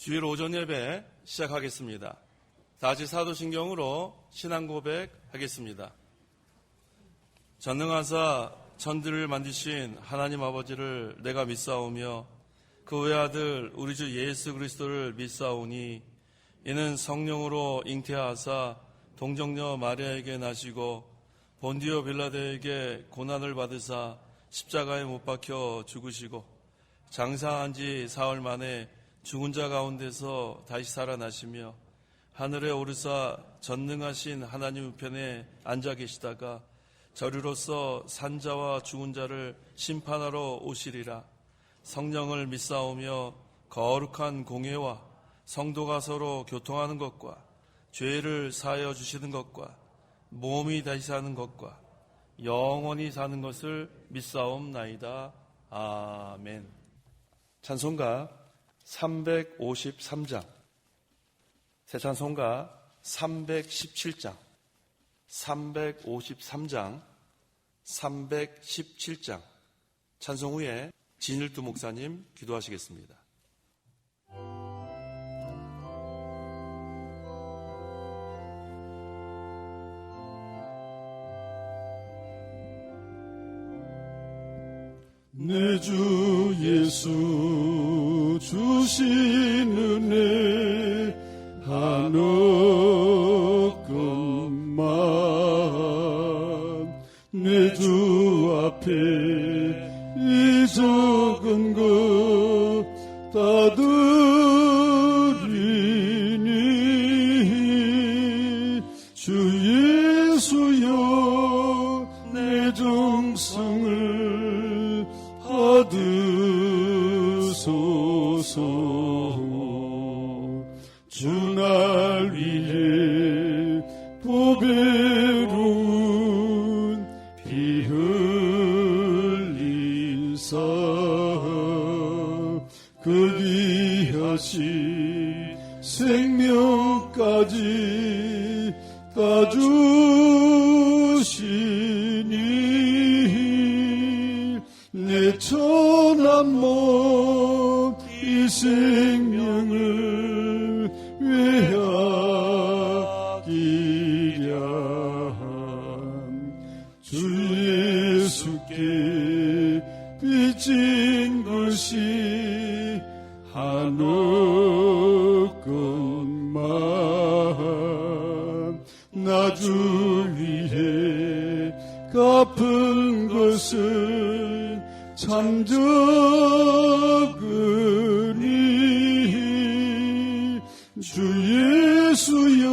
주일 오전 예배 시작하겠습니다. 다시 사도신경으로 신앙 고백하겠습니다. 전능하사 천지를 만드신 하나님 아버지를 내가 믿사오며 그 외아들 우리 주 예수 그리스도를 믿사오니 이는 성령으로 잉태하사 동정녀 마리아에게 나시고 본디오 빌라도에게 고난을 받으사 십자가에 못 박혀 죽으시고 장사한 지 사흘 만에 죽은 자 가운데서 다시 살아나시며 하늘에 오르사 전능하신 하나님 우편에 앉아 계시다가 저리로서 산자와 죽은 자를 심판하러 오시리라. 성령을 믿사오며 거룩한 공회와 성도가 서로 교통하는 것과 죄를 사하여 주시는 것과 몸이 다시 사는 것과 영원히 사는 것을 믿사옵나이다. 아멘. 찬송가 353장, 새 찬송가 317장, 353장, 317장 찬송 후에 진일두 목사님 기도하시겠습니다. 내 주 예수 주신 은혜 하나뿐만 내 주 앞에 이 적은 것 다 드리니 주 예수여 내 정성을 받으소서. 주 날 위해 보배로운 피 흘리사 그 귀하신 생명까지 다 주시니 내 천한 몸 이 생명을 외아끼랴. 주 예수께 빚진 것이 하나뿐만 나 주 위해 갚은 것은 참 적으니 주 예수여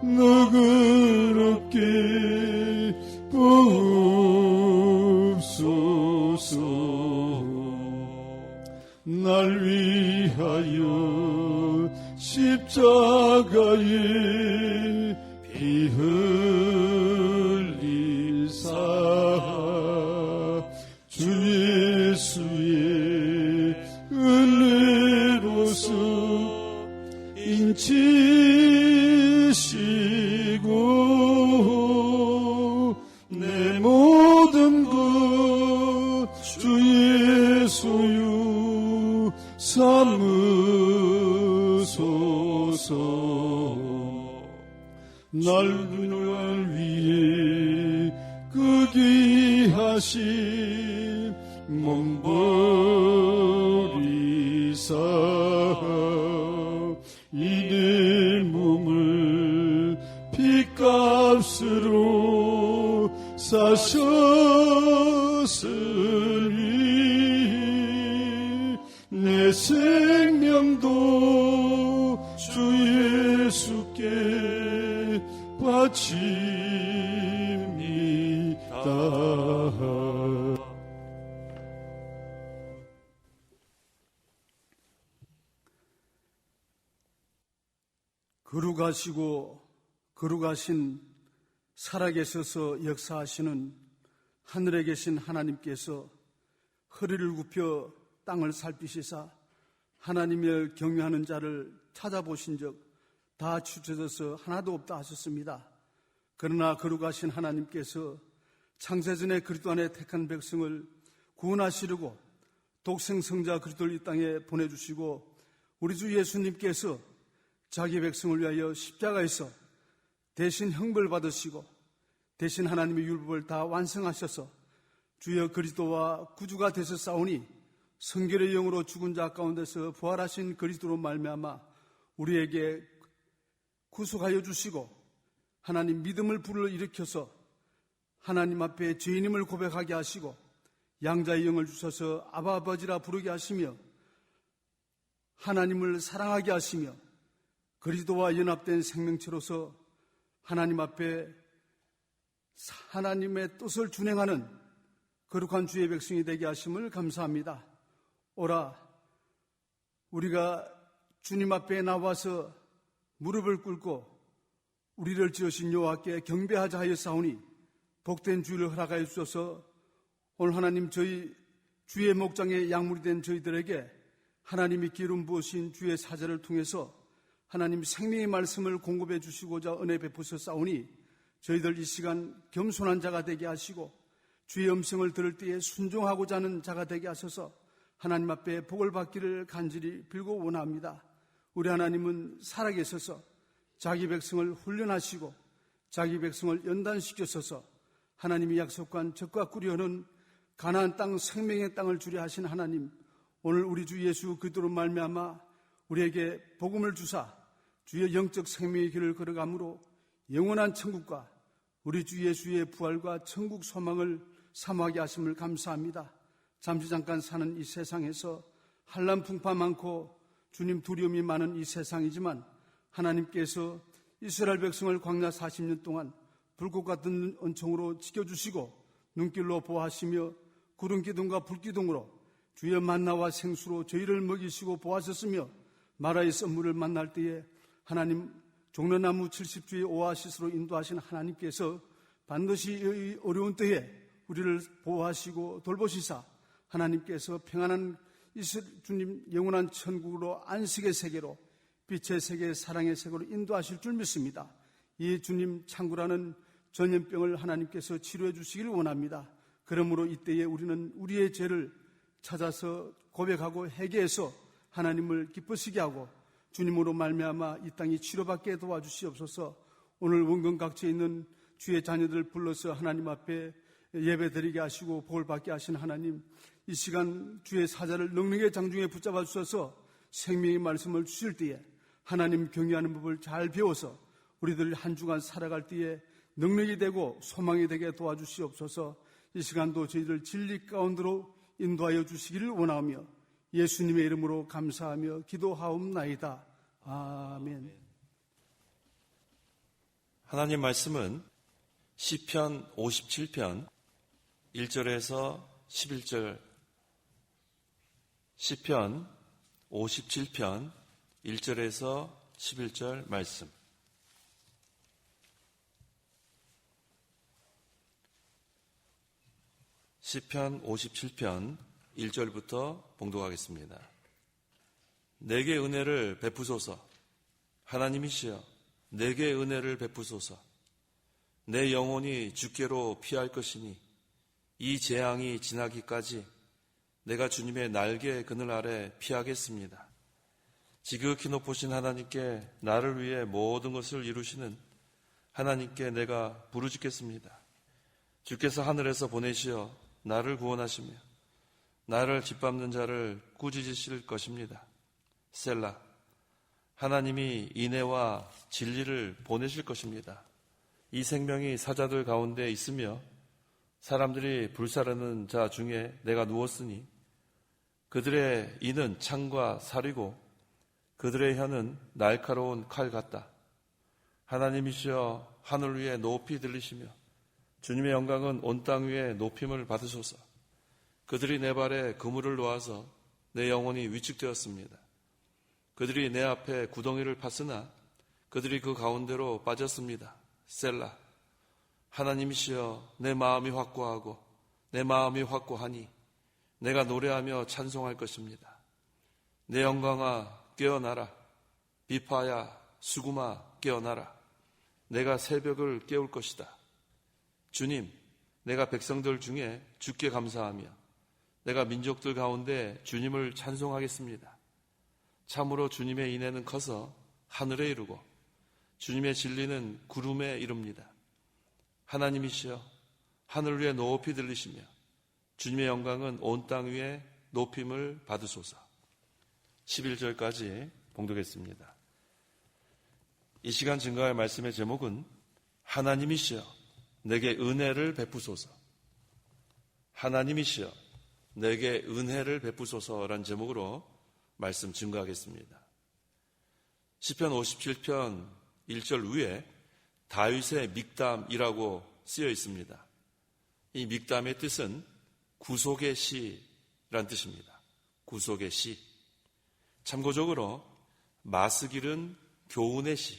너그럽게 보옵소서. 날 위하여 십자가에 피 흘리사 주 예수의 은혜로서 인치시고 내 모든 것 주 예수여 삼으소서. 날 위해 그 귀하신 몸 버리사 이 내 몸을 핏값으로 사셨으니 내 생명도 주 예수께 바칩니다. 거룩하시고 거룩하신 살아계셔서 역사하시는 하늘에 계신 하나님께서 허리를 굽혀 땅을 살피시사 하나님을 경외하는 자를 찾아보신 적 다 추쳐져서 하나도 없다 하셨습니다. 그러나 거룩하신 하나님께서 창세전에 그리스도 안에 택한 백성을 구원하시려고 독생성자 그리스도를 이 땅에 보내주시고 우리 주 예수님께서 자기 백성을 위하여 십자가에서 대신 형벌 받으시고 대신 하나님의 율법을 다 완성하셔서 주여 그리스도와 구주가 되셨사오니 성결의 영으로 죽은 자 가운데서 부활하신 그리스도로 말미암아 우리에게 구속하여 주시고 하나님 믿음을 불러일으켜서 하나님 앞에 죄인임을 고백하게 하시고 양자의 영을 주셔서 아바 아버지라 부르게 하시며 하나님을 사랑하게 하시며 그리스도와 연합된 생명체로서 하나님 앞에 하나님의 뜻을 준행하는 거룩한 주의 백성이 되게 하심을 감사합니다. 오라 우리가 주님 앞에 나와서 무릎을 꿇고 우리를 지으신 여호와께 경배하자 하였사오니 복된 주일을 허락하여 주셔서 오늘 하나님 저희 주의 목장의 약물이 된 저희들에게 하나님이 기름 부으신 주의 사자를 통해서 하나님 생명의 말씀을 공급해 주시고자 은혜 베푸셨사오니 저희들 이 시간 겸손한 자가 되게 하시고 주의 음성을 들을 때에 순종하고자 하는 자가 되게 하셔서 하나님 앞에 복을 받기를 간절히 빌고 원합니다. 우리 하나님은 살아계셔서 자기 백성을 훈련하시고 자기 백성을 연단시켜서서 하나님이 약속한 젖과 꿀이 흐르는 가나안 땅 생명의 땅을 주려 하신 하나님, 오늘 우리 주 예수 그리스도로 말미암아 우리에게 복음을 주사 주의 영적 생명의 길을 걸어가므로 영원한 천국과 우리 주 예수의 부활과 천국 소망을 사모하게 하심을 감사합니다. 잠시 잠깐 사는 이 세상에서 한란 풍파 많고 주님 두려움이 많은 이 세상이지만 하나님께서 이스라엘 백성을 광야 40년 동안 불꽃 같은 은총으로 지켜주시고 눈길로 보호하시며 구름 기둥과 불 기둥으로 주의 만나와 생수로 저희를 먹이시고 보호하셨으며 마라의 썬물을 만날 때에 하나님 종려나무 70주의 오아시스로 인도하신 하나님께서 반드시 이 어려운 때에 우리를 보호하시고 돌보시사 하나님께서 평안한 주님 영원한 천국으로 안식의 세계로 빛의 세계 사랑의 세계로 인도하실 줄 믿습니다. 이 주님 창구라는 전염병을 하나님께서 치료해 주시기를 원합니다. 그러므로 이때에 우리는 우리의 죄를 찾아서 고백하고 회개해서 하나님을 기쁘시게 하고 주님으로 말미암아 이 땅이 치료받게 도와주시옵소서. 오늘 원근 각지에 있는 주의 자녀들을 불러서 하나님 앞에 예배드리게 하시고 복을 받게 하신 하나님, 이 시간 주의 사자를 능력의 장중에 붙잡아 주셔서 생명의 말씀을 주실 때에 하나님 경외하는 법을 잘 배워서 우리들 한 주간 살아갈 때에 능력이 되고 소망이 되게 도와주시옵소서. 이 시간도 저희들 진리 가운데로 인도하여 주시기를 원하며 예수님의 이름으로 감사하며 기도하옵나이다. 아멘. 하나님 말씀은 시편 57편 1절에서 11절, 시편 57편 1절에서 11절 말씀. 시편 57편 1절부터 봉독하겠습니다. 내게 은혜를 베푸소서. 하나님이시여, 내게 은혜를 베푸소서. 내 영혼이 주께로 피할 것이니 이 재앙이 지나기까지 내가 주님의 날개 그늘 아래 피하겠습니다. 지극히 높으신 하나님께 나를 위해 모든 것을 이루시는 하나님께 내가 부르짖겠습니다. 주께서 하늘에서 보내시어 나를 구원하시며 나를 짓밟는 자를 꾸짖으실 것입니다. 셀라. 하나님이 인애와 진리를 보내실 것입니다. 이 생명이 사자들 가운데 있으며 사람들이 불사르는 자 중에 내가 누웠으니 그들의 이는 창과 살이고 그들의 혀는 날카로운 칼 같다. 하나님이시여 하늘 위에 높이 들리시며 주님의 영광은 온 땅 위에 높임을 받으소서. 그들이 내 발에 그물을 놓아서 내 영혼이 위축되었습니다. 그들이 내 앞에 구덩이를 팠으나 그들이 그 가운데로 빠졌습니다. 셀라. 하나님이시여 내 마음이 확고하고 내 마음이 확고하니 내가 노래하며 찬송할 것입니다. 내 영광아 깨어나라. 비파야 수구마 깨어나라. 내가 새벽을 깨울 것이다. 주님, 내가 백성들 중에 주께 감사하며 내가 민족들 가운데 주님을 찬송하겠습니다. 참으로 주님의 인애는 커서 하늘에 이르고 주님의 진리는 구름에 이릅니다. 하나님이시여 하늘 위에 높이 들리시며 주님의 영광은 온 땅 위에 높임을 받으소서. 11절까지 봉독했습니다. 이 시간 증거할 말씀의 제목은 하나님이시여 내게 은혜를 베푸소서. 하나님이시여 내게 은혜를 베푸소서라는 제목으로 말씀 증거하겠습니다. 시편 57편 1절 위에 다윗의 믹담이라고 쓰여 있습니다. 이 믹담의 뜻은 구속의 시란 뜻입니다. 구속의 시. 참고적으로 마스길은 교훈의 시,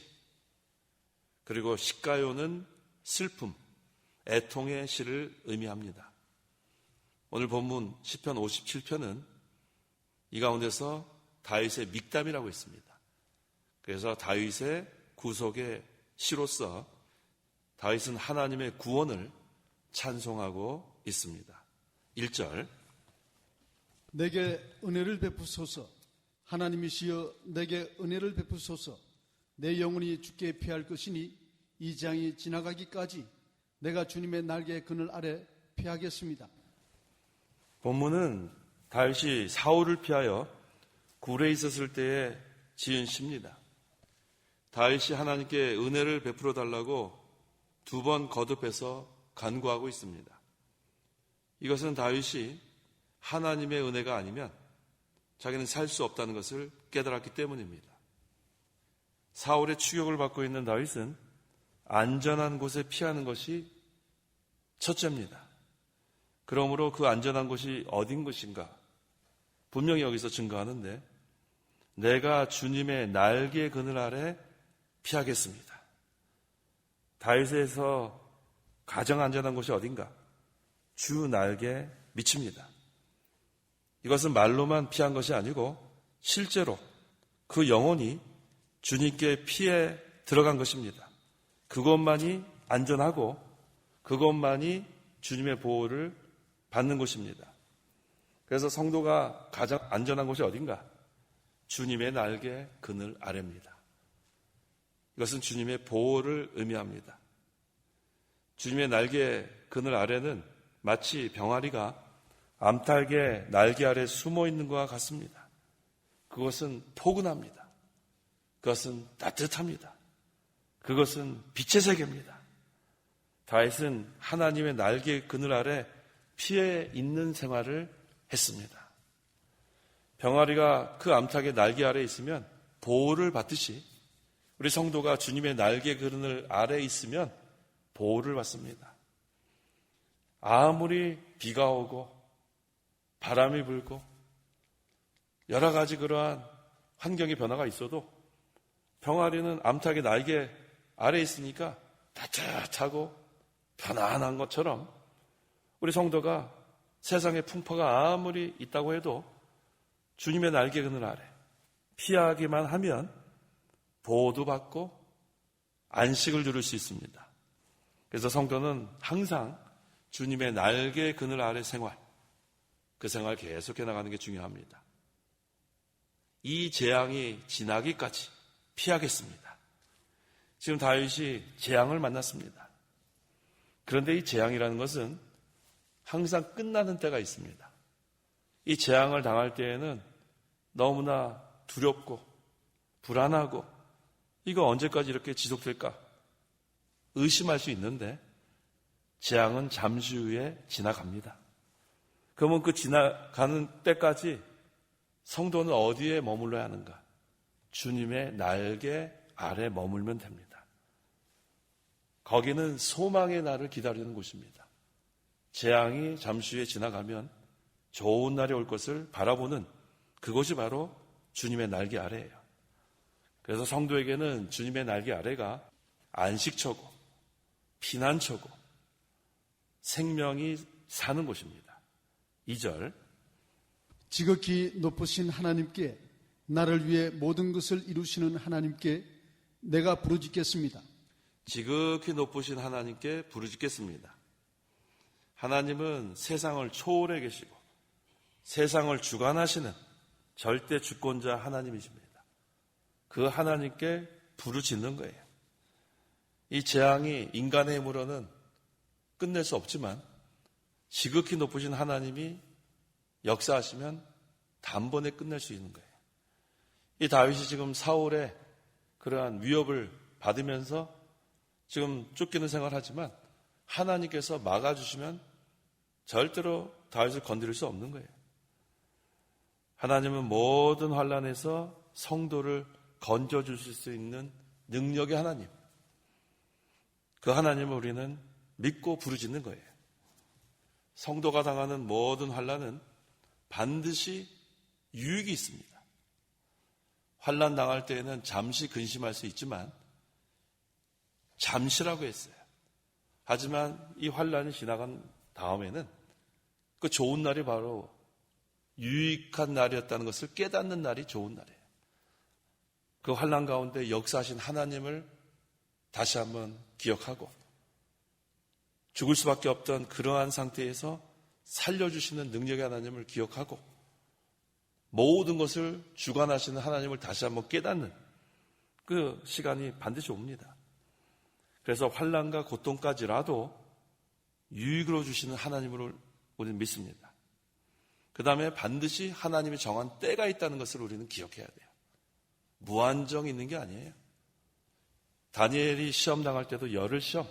그리고 시가요는 슬픔, 애통의 시를 의미합니다. 오늘 본문 시편 57편은 이 가운데서 다윗의 믹담이라고 했습니다. 그래서 다윗의 구속의 시로서 다윗은 하나님의 구원을 찬송하고 있습니다. 1절 내게 은혜를 베푸소서. 하나님이시여 내게 은혜를 베푸소서. 내 영혼이 주께 피할 것이니 이 장이 지나가기까지 내가 주님의 날개 그늘 아래 피하겠습니다. 본문은 다윗이 사울을 피하여 굴에 있었을 때에 지은 시입니다. 다윗이 하나님께 은혜를 베풀어 달라고 2번 거듭해서 간구하고 있습니다. 이것은 다윗이 하나님의 은혜가 아니면 자기는 살 수 없다는 것을 깨달았기 때문입니다. 사울의 추격을 받고 있는 다윗은 안전한 곳에 피하는 것이 첫째입니다. 그러므로 그 안전한 곳이 어딘 것인가? 분명히 여기서 증거하는데 내가 주님의 날개 그늘 아래 피하겠습니다. 다윗에서 가장 안전한 곳이 어딘가? 주 날개 밑입니다. 이것은 말로만 피한 것이 아니고 실제로 그 영혼이 주님께 피해 들어간 것입니다. 그것만이 안전하고 그것만이 주님의 보호를 받는 곳입니다. 그래서 성도가 가장 안전한 곳이 어딘가? 주님의 날개 그늘 아래입니다. 이것은 주님의 보호를 의미합니다. 주님의 날개 그늘 아래는 마치 병아리가 암탉의 날개 아래 숨어 있는 것과 같습니다. 그것은 포근합니다. 그것은 따뜻합니다. 그것은 빛의 세계입니다. 다윗은 하나님의 날개 그늘 아래 피해 있는 생활을 했습니다. 병아리가 그 암탉의 날개 아래 있으면 보호를 받듯이 우리 성도가 주님의 날개 그늘 아래 있으면 보호를 받습니다. 아무리 비가 오고 바람이 불고 여러 가지 그러한 환경의 변화가 있어도 병아리는 암탉의 날개 아래 있으니까 따뜻하고 편안한 것처럼 우리 성도가 세상의 풍파가 아무리 있다고 해도 주님의 날개 그늘 아래 피하기만 하면 보호도 받고 안식을 누릴 수 있습니다. 그래서 성도는 항상 주님의 날개 그늘 아래 생활, 그 생활 계속해 나가는 게 중요합니다. 이 재앙이 지나기까지 피하겠습니다. 지금 다윗이 재앙을 만났습니다. 그런데 이 재앙이라는 것은 항상 끝나는 때가 있습니다. 이 재앙을 당할 때에는 너무나 두렵고 불안하고 이거 언제까지 이렇게 지속될까 의심할 수 있는데 재앙은 잠시 후에 지나갑니다. 그러면 그 지나가는 때까지 성도는 어디에 머물러야 하는가? 주님의 날개 아래 머물면 됩니다. 거기는 소망의 날을 기다리는 곳입니다. 재앙이 잠시 후에 지나가면 좋은 날이 올 것을 바라보는 그곳이 바로 주님의 날개 아래예요. 그래서 성도에게는 주님의 날개 아래가 안식처고 피난처고 생명이 사는 곳입니다. 2절 지극히 높으신 하나님께 나를 위해 모든 것을 이루시는 하나님께 내가 부르짖겠습니다. 지극히 높으신 하나님께 부르짖겠습니다. 하나님은 세상을 초월해 계시고 세상을 주관하시는 절대 주권자 하나님이십니다. 그 하나님께 부르짖는 거예요. 이 재앙이 인간의 힘으로는 끝낼 수 없지만 지극히 높으신 하나님이 역사하시면 단번에 끝낼 수 있는 거예요. 이 다윗이 지금 사울의 그러한 위협을 받으면서 지금 쫓기는 생활을 하지만 하나님께서 막아주시면 절대로 다윗을 건드릴 수 없는 거예요. 하나님은 모든 환난에서 성도를 건져주실 수 있는 능력의 하나님. 그 하나님을 우리는 믿고 부르짖는 거예요. 성도가 당하는 모든 환난은 반드시 유익이 있습니다. 환난 당할 때에는 잠시 근심할 수 있지만 잠시라고 했어요. 하지만 이 환난이 지나간 다음에는 그 좋은 날이 바로 유익한 날이었다는 것을 깨닫는 날이 좋은 날이에요. 그 환난 가운데 역사하신 하나님을 다시 한번 기억하고 죽을 수밖에 없던 그러한 상태에서 살려주시는 능력의 하나님을 기억하고 모든 것을 주관하시는 하나님을 다시 한번 깨닫는 그 시간이 반드시 옵니다. 그래서 환난과 고통까지라도 유익으로 주시는 하나님을 우리는 믿습니다. 그 다음에 반드시 하나님이 정한 때가 있다는 것을 우리는 기억해야 돼요. 무한정 있는 게 아니에요. 다니엘이 시험 당할 때도 열흘 시험.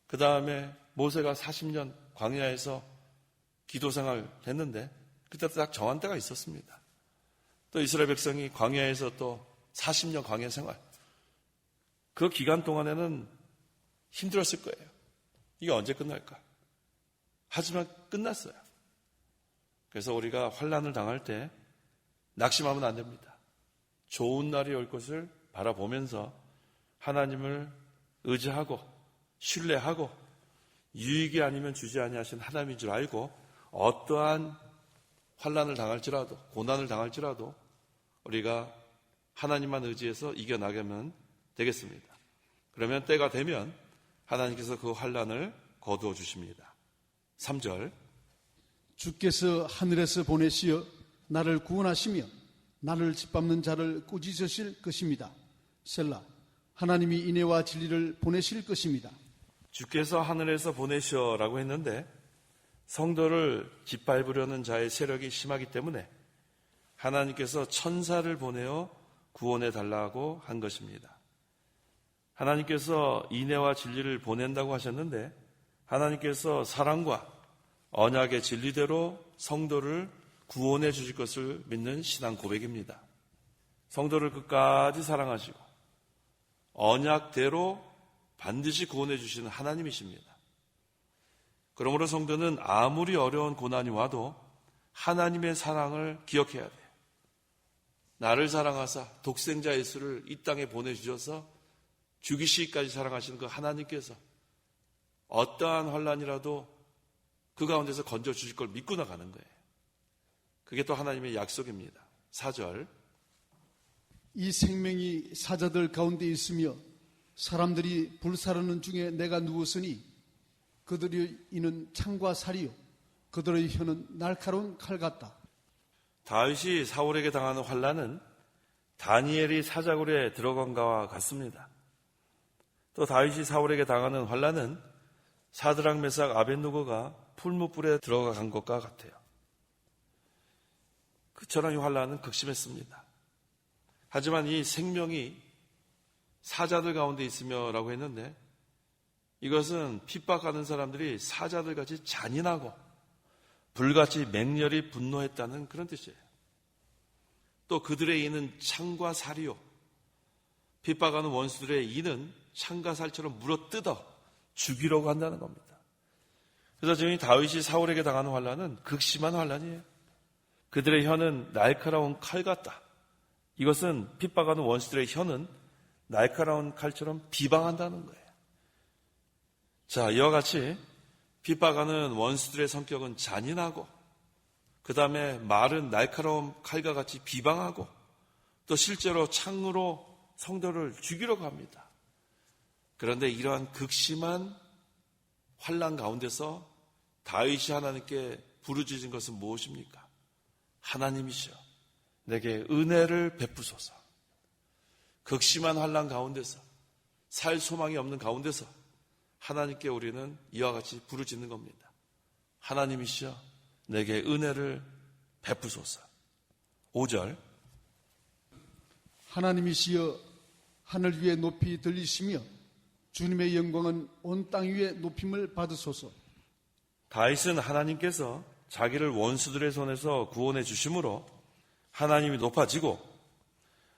그 다음에 모세가 40년 광야에서 기도 생활 했는데 그때 딱 정한 때가 있었습니다. 또 이스라엘 백성이 광야에서 또 40년 광야 생활. 그 기간 동안에는 힘들었을 거예요. 이게 언제 끝날까? 하지만 끝났어요. 그래서 우리가 환난을 당할 때 낙심하면 안 됩니다. 좋은 날이 올 것을 바라보면서 하나님을 의지하고 신뢰하고 유익이 아니면 주지 아니하신 하나님인 줄 알고 어떠한 환난을 당할지라도 고난을 당할지라도 우리가 하나님만 의지해서 이겨나가면 되겠습니다. 그러면 때가 되면 하나님께서 그 환난을 거두어 주십니다. 3절 주께서 하늘에서 보내시어 나를 구원하시며 나를 짓밟는 자를 꾸짖으실 것입니다. 셀라. 하나님이 인애와 진리를 보내실 것입니다. 주께서 하늘에서 보내시어라고 했는데 성도를 짓밟으려는 자의 세력이 심하기 때문에 하나님께서 천사를 보내어 구원해 달라고 한 것입니다. 하나님께서 인애와 진리를 보낸다고 하셨는데 하나님께서 사랑과 언약의 진리대로 성도를 구원해 주실 것을 믿는 신앙 고백입니다. 성도를 끝까지 사랑하시고 언약대로 반드시 구원해 주시는 하나님이십니다. 그러므로 성도는 아무리 어려운 고난이 와도 하나님의 사랑을 기억해야 돼요. 나를 사랑하사 독생자 예수를 이 땅에 보내주셔서 죽이시기까지 사랑하시는 그 하나님께서 어떠한 환난이라도 그 가운데서 건져주실 걸 믿고 나가는 거예요. 그게 또 하나님의 약속입니다. 4절 이 생명이 사자들 가운데 있으며 사람들이 불사르는 중에 내가 누웠으니 그들의 이는 창과 살이요 그들의 혀는 날카로운 칼 같다. 다윗이 사울에게 당하는 환난은 다니엘이 사자굴에 들어간 것과 같습니다. 또 다윗이 사울에게 당하는 환난은 사드락 메삭 아벳느고가 풀무불에 들어간 것과 같아요. 그처럼 이 환난은 극심했습니다. 하지만 이 생명이 사자들 가운데 있으며라고 했는데 이것은 핍박하는 사람들이 사자들같이 잔인하고 불같이 맹렬히 분노했다는 그런 뜻이에요. 또 그들의 이는 창과 살이요. 핍박하는 원수들의 이는 창과 살처럼 물어뜯어 죽이려고 한다는 겁니다. 그래서 지금 다윗이 사울에게 당하는 환난은 극심한 환난이에요. 그들의 혀는 날카로운 칼 같다. 이것은 핍박하는 원수들의 혀는 날카로운 칼처럼 비방한다는 거예요. 자, 이와 같이 핍박하는 원수들의 성격은 잔인하고 그 다음에 말은 날카로운 칼과 같이 비방하고 또 실제로 창으로 성도를 죽이려고 합니다. 그런데 이러한 극심한 환난 가운데서 다윗이 하나님께 부르짖은 것은 무엇입니까? 하나님이시여 내게 은혜를 베푸소서. 극심한 환난 가운데서, 살 소망이 없는 가운데서 하나님께 우리는 이와 같이 부르짖는 겁니다. 하나님이시여 내게 은혜를 베푸소서. 5절 하나님이시여 하늘 위에 높이 들리시며 주님의 영광은 온 땅 위에 높임을 받으소서. 다윗은 하나님께서 자기를 원수들의 손에서 구원해 주심으로 하나님이 높아지고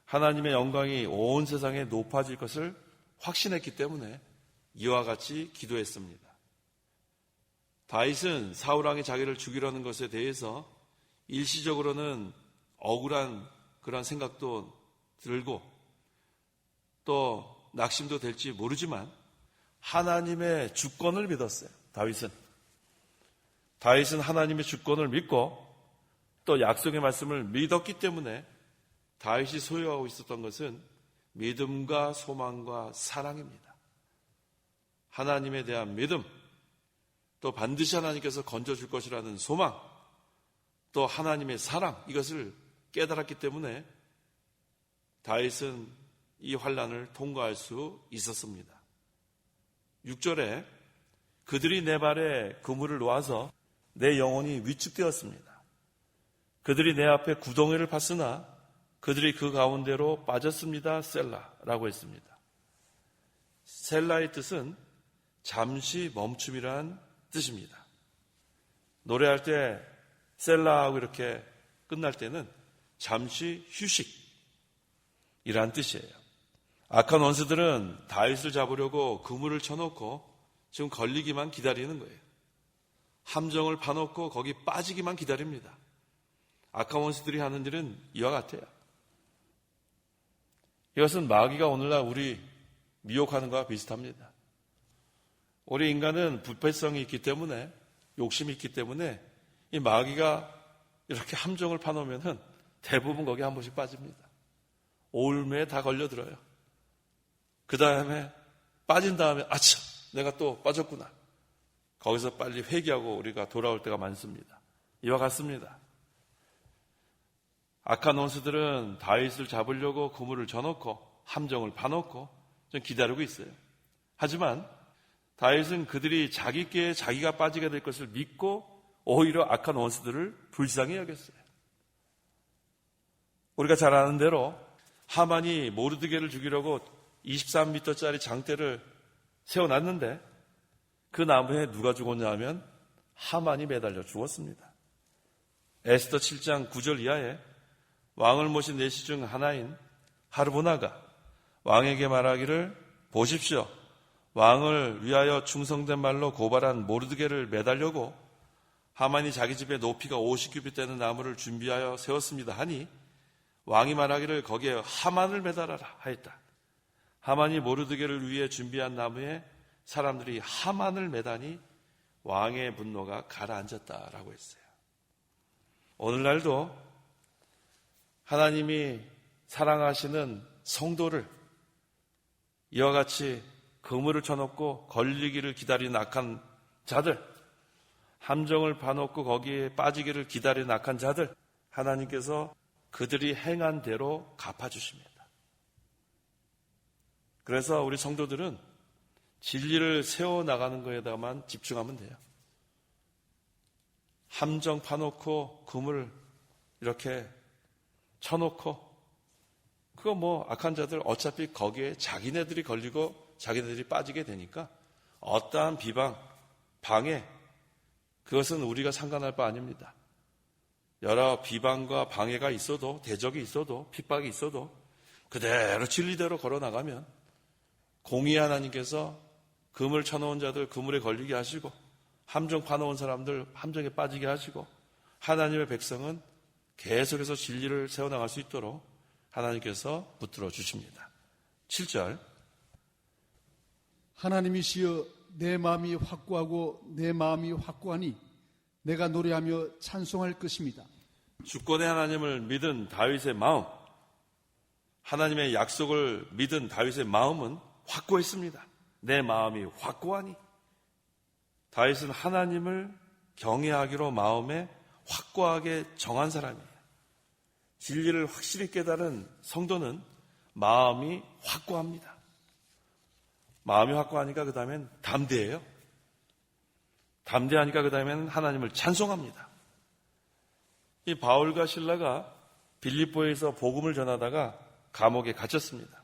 하나님의 영광이 온 세상에 높아질 것을 확신했기 때문에 이와 같이 기도했습니다. 다윗은 사울왕이 자기를 죽이려는 것에 대해서 일시적으로는 억울한 그런 생각도 들고 또 낙심도 될지 모르지만 하나님의 주권을 믿었어요. 다윗은 하나님의 주권을 믿고 또 약속의 말씀을 믿었기 때문에 다윗이 소유하고 있었던 것은 믿음과 소망과 사랑입니다. 하나님에 대한 믿음, 또 반드시 하나님께서 건져줄 것이라는 소망, 또 하나님의 사랑, 이것을 깨달았기 때문에 다윗은 이 환난을 통과할 수 있었습니다. 6절에 그들이 내 발에 그물을 놓아서 내 영혼이 위축되었습니다. 그들이 내 앞에 구덩이를 팠으나 그들이 그 가운데로 빠졌습니다. 셀라라고 했습니다. 셀라의 뜻은 잠시 멈춤이란 뜻입니다. 노래할 때 셀라하고 이렇게 끝날 때는 잠시 휴식이란 뜻이에요. 악한 원수들은 다윗을 잡으려고 그물을 쳐놓고 지금 걸리기만 기다리는 거예요. 함정을 파놓고 거기 빠지기만 기다립니다. 악한 원수들이 하는 일은 이와 같아요. 이것은 마귀가 오늘날 우리 미혹하는 것과 비슷합니다. 우리 인간은 부패성이 있기 때문에, 욕심이 있기 때문에 이 마귀가 이렇게 함정을 파놓으면 대부분 거기 한 번씩 빠집니다. 올매에 다 걸려들어요. 그 다음에 빠진 다음에 아차 내가 또 빠졌구나. 거기서 빨리 회개하고 우리가 돌아올 때가 많습니다. 이와 같습니다. 악한 원수들은 다윗을 잡으려고 그물을 쳐놓고 함정을 파놓고 좀 기다리고 있어요. 하지만 다윗은 그들이 자기께 자기가 빠지게 될 것을 믿고 오히려 악한 원수들을 불쌍히 여겼어요. 우리가 잘 아는 대로 하만이 모르드게를 죽이려고 23m짜리 장대를 세워놨는데 그 나무에 누가 죽었냐 하면 하만이 매달려 죽었습니다. 에스더 7장 9절 이하에 왕을 모신 내시 중 하나인 하르보나가 왕에게 말하기를 보십시오. 왕을 위하여 충성된 말로 고발한 모르드게를 매달려고 하만이 자기 집에 높이가 50규빗 되는 나무를 준비하여 세웠습니다 하니 왕이 말하기를 거기에 하만을 매달아라 하였다. 하만이 모르드게를 위해 준비한 나무에 사람들이 하만을 매다니 왕의 분노가 가라앉았다라고 했어요. 오늘날도 하나님이 사랑하시는 성도를 이와 같이 그물을 쳐놓고 걸리기를 기다리는 악한 자들, 함정을 파놓고 거기에 빠지기를 기다리는 악한 자들, 하나님께서 그들이 행한 대로 갚아주십니다. 그래서 우리 성도들은 진리를 세워나가는 것에다만 집중하면 돼요. 함정 파놓고 그물 이렇게 쳐놓고 그거 악한 자들 어차피 거기에 자기네들이 걸리고 자기네들이 빠지게 되니까 어떠한 비방, 방해 그것은 우리가 상관할 바 아닙니다. 여러 비방과 방해가 있어도 대적이 있어도 핍박이 있어도 그대로 진리대로 걸어나가면 공의 하나님께서 그물 쳐놓은 자들 그물에 걸리게 하시고 함정 파놓은 사람들 함정에 빠지게 하시고 하나님의 백성은 계속해서 진리를 세워나갈 수 있도록 하나님께서 붙들어 주십니다. 7절 하나님이시여 내 마음이 확고하고 내 마음이 확고하니 내가 노래하며 찬송할 것입니다. 주권의 하나님을 믿은 다윗의 마음, 하나님의 약속을 믿은 다윗의 마음은 확고했습니다. 내 마음이 확고하니. 다윗은 하나님을 경외하기로 마음에 확고하게 정한 사람이에요. 진리를 확실히 깨달은 성도는 마음이 확고합니다. 마음이 확고하니까 그 다음엔 담대해요. 담대하니까 그 다음에는 하나님을 찬송합니다. 이 바울과 실라가 빌립보에서 복음을 전하다가 감옥에 갇혔습니다.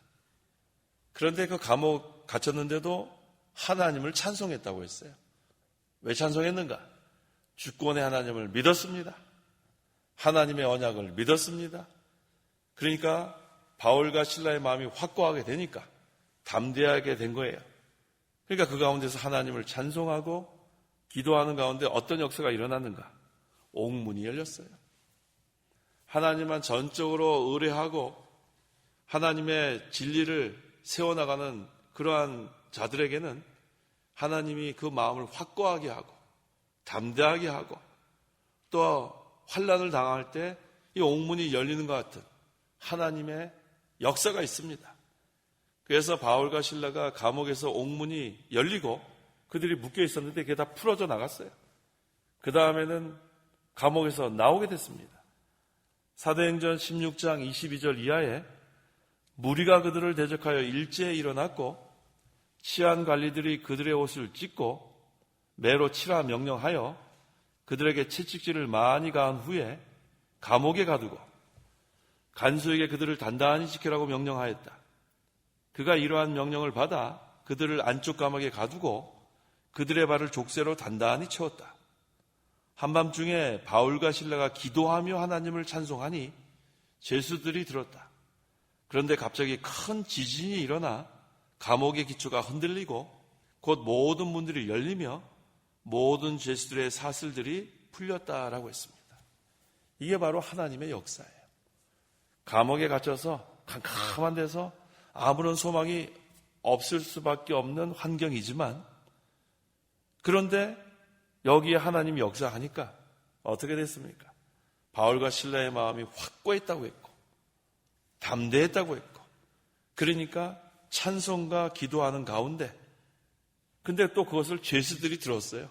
그런데 그 감옥 갇혔는데도 하나님을 찬송했다고 했어요. 왜 찬송했는가? 주권의 하나님을 믿었습니다. 하나님의 언약을 믿었습니다. 그러니까 바울과 실라의 마음이 확고하게 되니까 담대하게 된 거예요. 그러니까 그 가운데서 하나님을 찬송하고 기도하는 가운데 어떤 역사가 일어났는가? 옥문이 열렸어요. 하나님만 전적으로 의뢰하고 하나님의 진리를 세워나가는 그러한 자들에게는 하나님이 그 마음을 확고하게 하고 담대하게 하고 또 환난을 당할 때 이 옥문이 열리는 것 같은 하나님의 역사가 있습니다. 그래서 바울과 실라가 감옥에서 옥문이 열리고 그들이 묶여 있었는데 그게 다 풀어져 나갔어요. 그 다음에는 감옥에서 나오게 됐습니다. 사도행전 16장 22절 이하에 무리가 그들을 대적하여 일제에 일어났고 치안 관리들이 그들의 옷을 찢고 매로 치라 명령하여 그들에게 채찍질을 많이 가한 후에 감옥에 가두고 간수에게 그들을 단단히 지키라고 명령하였다. 그가 이러한 명령을 받아 그들을 안쪽 감옥에 가두고 그들의 발을 족쇄로 단단히 채웠다. 한밤중에 바울과 실라가 기도하며 하나님을 찬송하니 죄수들이 들었다. 그런데 갑자기 큰 지진이 일어나 감옥의 기초가 흔들리고 곧 모든 문들이 열리며 모든 죄수들의 사슬들이 풀렸다라고 했습니다. 이게 바로 하나님의 역사예요. 감옥에 갇혀서 캄캄한 데서 아무런 소망이 없을 수밖에 없는 환경이지만 그런데 여기에 하나님이 역사하니까 어떻게 됐습니까? 바울과 실라의 마음이 확고했다고 했고 담대했다고 했고 그러니까 찬송과 기도하는 가운데 근데 또 그것을 죄수들이 들었어요.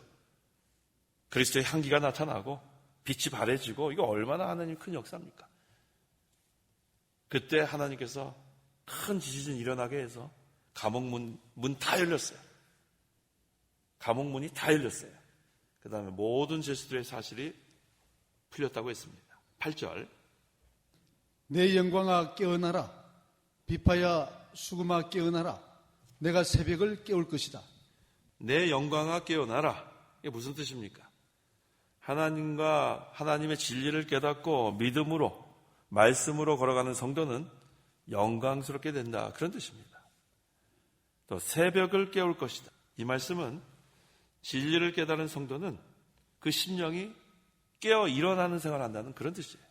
그리스도의 향기가 나타나고 빛이 바래지고 이거 얼마나 하나님 큰 역사입니까? 그때 하나님께서 큰 지진이 일어나게 해서 감옥문 다 열렸어요. 감옥문이 다 열렸어요. 그 다음에 모든 죄수들의 사실이 풀렸다고 했습니다. 8절 내 영광아 깨어나라. 비파야 수금아 깨어나라. 내가 새벽을 깨울 것이다. 내 영광아 깨어나라. 이게 무슨 뜻입니까? 하나님과 하나님의 진리를 깨닫고 믿음으로 말씀으로 걸어가는 성도는 영광스럽게 된다. 그런 뜻입니다. 또 새벽을 깨울 것이다. 이 말씀은 진리를 깨달은 성도는 그 심령이 깨어 일어나는 생활을 한다는 그런 뜻이에요.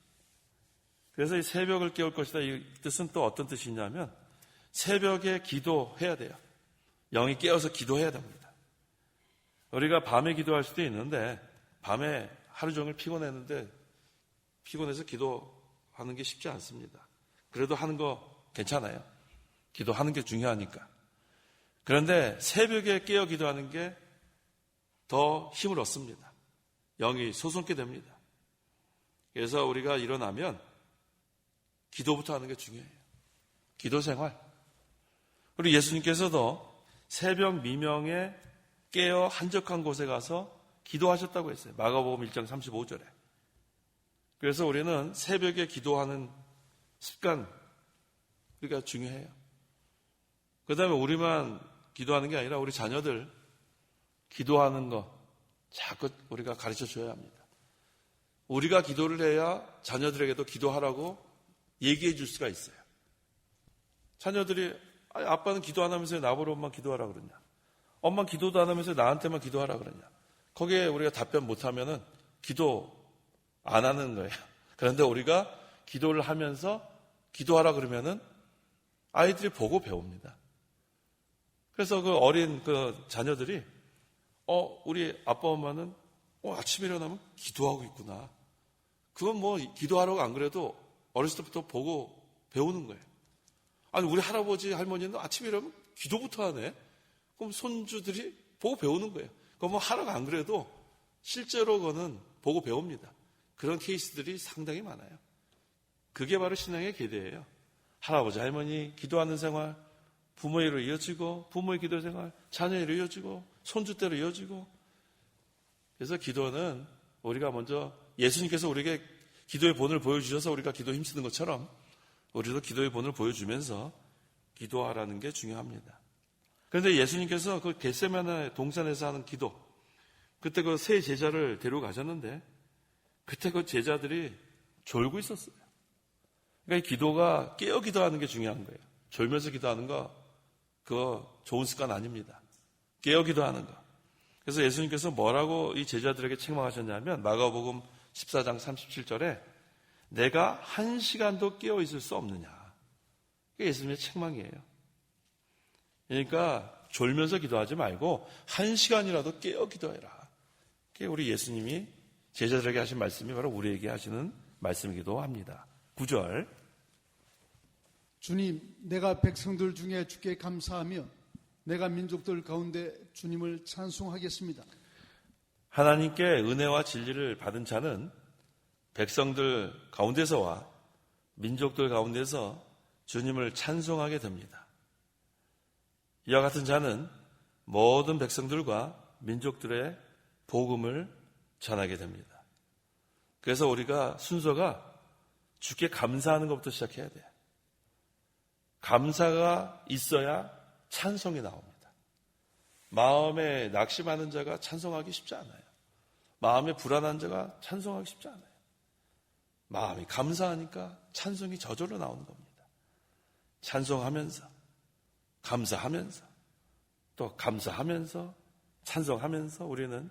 그래서 이 새벽을 깨울 것이다. 이 뜻은 또 어떤 뜻이냐면 새벽에 기도해야 돼요. 영이 깨어서 기도해야 됩니다. 우리가 밤에 기도할 수도 있는데 밤에 하루 종일 피곤했는데 피곤해서 기도하는 게 쉽지 않습니다. 그래도 하는 거 괜찮아요. 기도하는 게 중요하니까. 그런데 새벽에 깨어 기도하는 게 더 힘을 얻습니다. 영이 솟게 됩니다. 그래서 우리가 일어나면 기도부터 하는 게 중요해요. 기도 생활. 우리 예수님께서도 새벽 미명에 깨어 한적한 곳에 가서 기도하셨다고 했어요. 마가복음 1장 35절에. 그래서 우리는 새벽에 기도하는 습관, 우리가 중요해요. 그 다음에 우리만 기도하는 게 아니라 우리 자녀들 기도하는 거 자꾸 우리가 가르쳐 줘야 합니다. 우리가 기도를 해야 자녀들에게도 기도하라고 얘기해 줄 수가 있어요. 자녀들이 아빠는 기도 안 하면서 나보러 엄마 기도하라 그러냐. 엄마 기도도 안 하면서 나한테만 기도하라 그러냐. 거기에 우리가 답변 못하면은 기도 안 하는 거예요. 그런데 우리가 기도를 하면서 기도하라 그러면은 아이들이 보고 배웁니다. 그래서 그 어린 그 자녀들이 우리 아빠 엄마는 아침에 일어나면 기도하고 있구나. 그건 뭐 기도하라고 안 그래도 어렸을 때부터 보고 배우는 거예요. 아니 우리 할아버지 할머니는 아침에 일어나면 기도부터 하네. 그럼 손주들이 보고 배우는 거예요. 그건 뭐 하라고 안 그래도 실제로 그거는 보고 배웁니다. 그런 케이스들이 상당히 많아요. 그게 바로 신앙의 기도예요. 할아버지 할머니 기도하는 생활, 부모의로 이어지고, 부모의 기도 생활, 자녀의로 이어지고, 손주대로 이어지고. 그래서 기도는 우리가 먼저 예수님께서 우리에게 기도의 본을 보여주셔서 우리가 기도 힘쓰는 것처럼 우리도 기도의 본을 보여주면서 기도하라는 게 중요합니다. 그런데 예수님께서 그 겟세마네 동산에서 하는 기도, 그때 그 세 제자를 데려가셨는데 그때 그 제자들이 졸고 있었어요. 그러니까 이 기도가 깨어 기도하는 게 중요한 거예요. 졸면서 기도하는 거 그거 좋은 습관 아닙니다. 깨어 기도하는 거. 그래서 예수님께서 뭐라고 이 제자들에게 책망하셨냐면 마가복음 14장 37절에 내가 1시간도 깨어 있을 수 없느냐. 그게 예수님의 책망이에요. 그러니까 졸면서 기도하지 말고 1시간이라도 깨어 기도해라. 그게 우리 예수님이 제자들에게 하신 말씀이 바로 우리에게 하시는 말씀이기도 합니다. 9절. 주님, 내가 백성들 중에 주께 감사하며 내가 민족들 가운데 주님을 찬송하겠습니다. 하나님께 은혜와 진리를 받은 자는 백성들 가운데서와 민족들 가운데서 주님을 찬송하게 됩니다. 이와 같은 자는 모든 백성들과 민족들의 복음을 전하게 됩니다. 그래서 우리가 순서가 주께 감사하는 것부터 시작해야 돼요. 감사가 있어야 찬송이 나옵니다. 마음에 낙심하는 자가 찬송하기 쉽지 않아요. 마음에 불안한 자가 찬송하기 쉽지 않아요. 마음이 감사하니까 찬송이 저절로 나오는 겁니다. 찬송하면서, 감사하면서, 또 감사하면서, 찬송하면서 우리는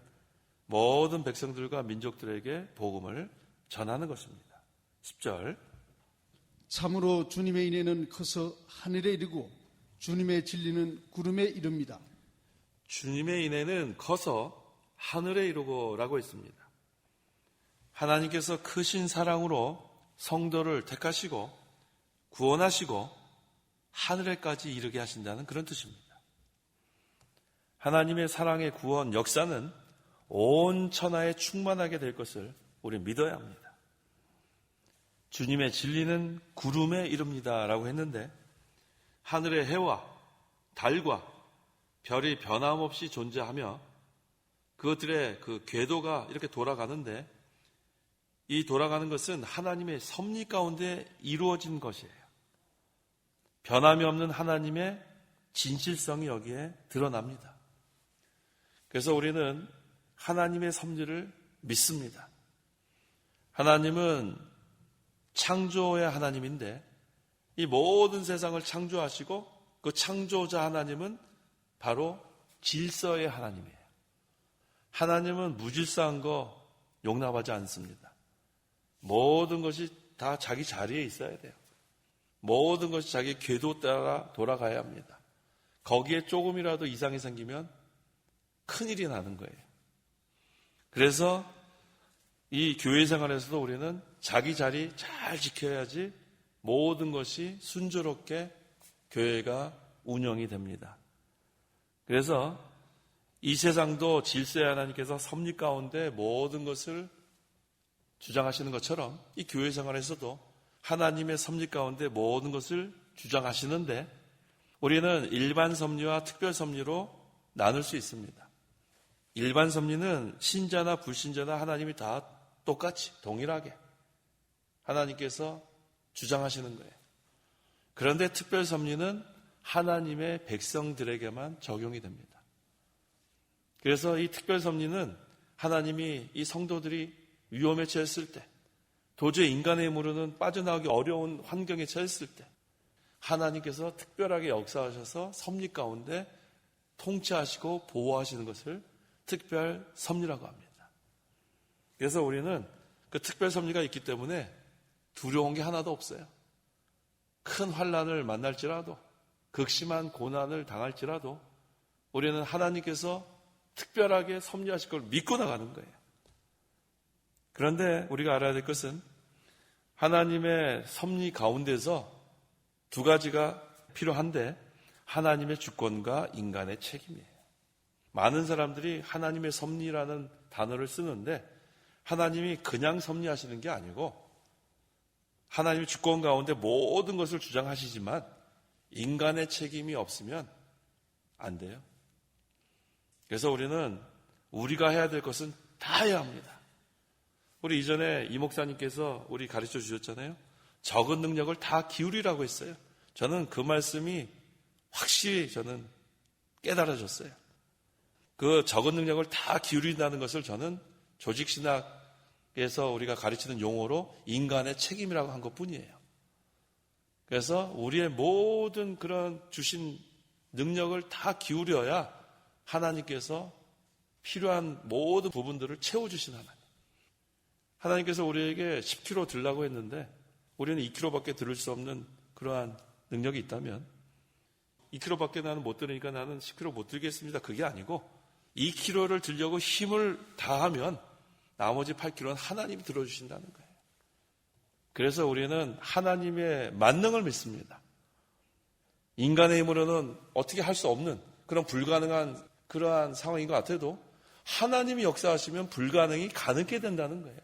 모든 백성들과 민족들에게 복음을 전하는 것입니다. 10절. 참으로 주님의 인애는 커서 하늘에 이르고 주님의 진리는 구름에 이릅니다. 주님의 인애는 커서 하늘에 이르고 라고 했습니다. 하나님께서 크신 사랑으로 성도를 택하시고 구원하시고 하늘에까지 이르게 하신다는 그런 뜻입니다. 하나님의 사랑의 구원 역사는 온 천하에 충만하게 될 것을 우리 믿어야 합니다. 주님의 진리는 구름에 이릅니다 라고 했는데 하늘의 해와 달과 별이 변함없이 존재하며 그것들의 그 궤도가 이렇게 돌아가는데 이 돌아가는 것은 하나님의 섭리 가운데 이루어진 것이에요. 변함이 없는 하나님의 진실성이 여기에 드러납니다. 그래서 우리는 하나님의 섭리를 믿습니다. 하나님은 창조의 하나님인데 이 모든 세상을 창조하시고 그 창조자 하나님은 바로 질서의 하나님이에요. 하나님은 무질서한 거 용납하지 않습니다. 모든 것이 다 자기 자리에 있어야 돼요. 모든 것이 자기 궤도 따라 돌아가야 합니다. 거기에 조금이라도 이상이 생기면 큰일이 나는 거예요. 그래서 이 교회 생활에서도 우리는 자기 자리 잘 지켜야지 모든 것이 순조롭게 교회가 운영이 됩니다. 그래서 이 세상도 질서의 하나님께서 섭리 가운데 모든 것을 주장하시는 것처럼 이 교회 생활에서도 하나님의 섭리 가운데 모든 것을 주장하시는데 우리는 일반 섭리와 특별 섭리로 나눌 수 있습니다. 일반 섭리는 신자나 불신자나 하나님이 다 똑같이 동일하게 하나님께서 주장하시는 거예요. 그런데 특별 섭리는 하나님의 백성들에게만 적용이 됩니다. 그래서 이 특별 섭리는 하나님이 이 성도들이 위험에 처했을 때, 도저히 인간의 힘으로는 빠져나오기 어려운 환경에 처했을 때 하나님께서 특별하게 역사하셔서 섭리 가운데 통치하시고 보호하시는 것을 특별 섭리라고 합니다. 그래서 우리는 그 특별 섭리가 있기 때문에 두려운 게 하나도 없어요. 큰 환난을 만날지라도 극심한 고난을 당할지라도 우리는 하나님께서 특별하게 섭리하실 걸 믿고 나가는 거예요. 그런데 우리가 알아야 될 것은 하나님의 섭리 가운데서 두 가지가 필요한데 하나님의 주권과 인간의 책임이에요. 많은 사람들이 하나님의 섭리라는 단어를 쓰는데 하나님이 그냥 섭리하시는 게 아니고 하나님이 주권 가운데 모든 것을 주장하시지만 인간의 책임이 없으면 안 돼요. 그래서 우리는 우리가 해야 될 것은 다 해야 합니다. 우리 이전에 이 목사님께서 우리 가르쳐 주셨잖아요. 적은 능력을 다 기울이라고 했어요. 저는 그 말씀이 확실히 저는 깨달아졌어요. 그 적은 능력을 다 기울인다는 것을 저는 조직신학에서 우리가 가르치는 용어로 인간의 책임이라고 한 것뿐이에요. 그래서 우리의 모든 그런 주신 능력을 다 기울여야 하나님께서 필요한 모든 부분들을 채워주신 하나님. 하나님께서 우리에게 10kg 들라고 했는데 우리는 2kg밖에 들을 수 없는 그러한 능력이 있다면 2kg밖에 나는 못 들으니까 나는 10kg 못 들겠습니다. 그게 아니고 2kg를 들려고 힘을 다하면 나머지 8kg는 하나님이 들어주신다는 거예요. 그래서 우리는 하나님의 만능을 믿습니다. 인간의 힘으로는 어떻게 할 수 없는 그런 불가능한 그러한 상황인 것 같아도 하나님이 역사하시면 불가능이 가능하게 된다는 거예요.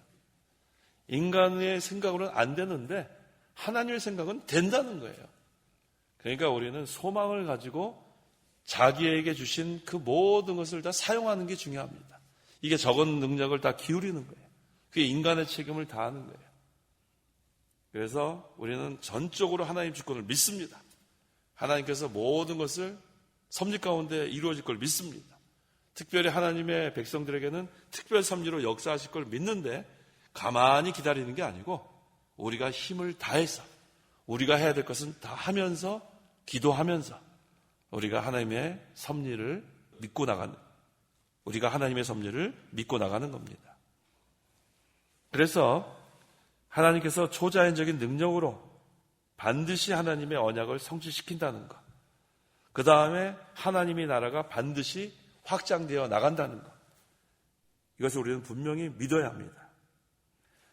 인간의 생각으로는 안 되는데 하나님의 생각은 된다는 거예요. 그러니까 우리는 소망을 가지고 자기에게 주신 그 모든 것을 다 사용하는 게 중요합니다. 이게 적은 능력을 다 기울이는 거예요. 그게 인간의 책임을 다하는 거예요. 그래서 우리는 전적으로 하나님 주권을 믿습니다. 하나님께서 모든 것을 섭리 가운데 이루어질 걸 믿습니다. 특별히 하나님의 백성들에게는 특별 섭리로 역사하실 걸 믿는데 가만히 기다리는 게 아니고 우리가 힘을 다해서 우리가 해야 될 것은 다 하면서 기도하면서 우리가 하나님의 섭리를 믿고 나가는 우리가 하나님의 섭리를 믿고 나가는 겁니다. 그래서 하나님께서 초자연적인 능력으로 반드시 하나님의 언약을 성취시킨다는 것. 그 다음에 하나님의 나라가 반드시 확장되어 나간다는 것. 이것을 우리는 분명히 믿어야 합니다.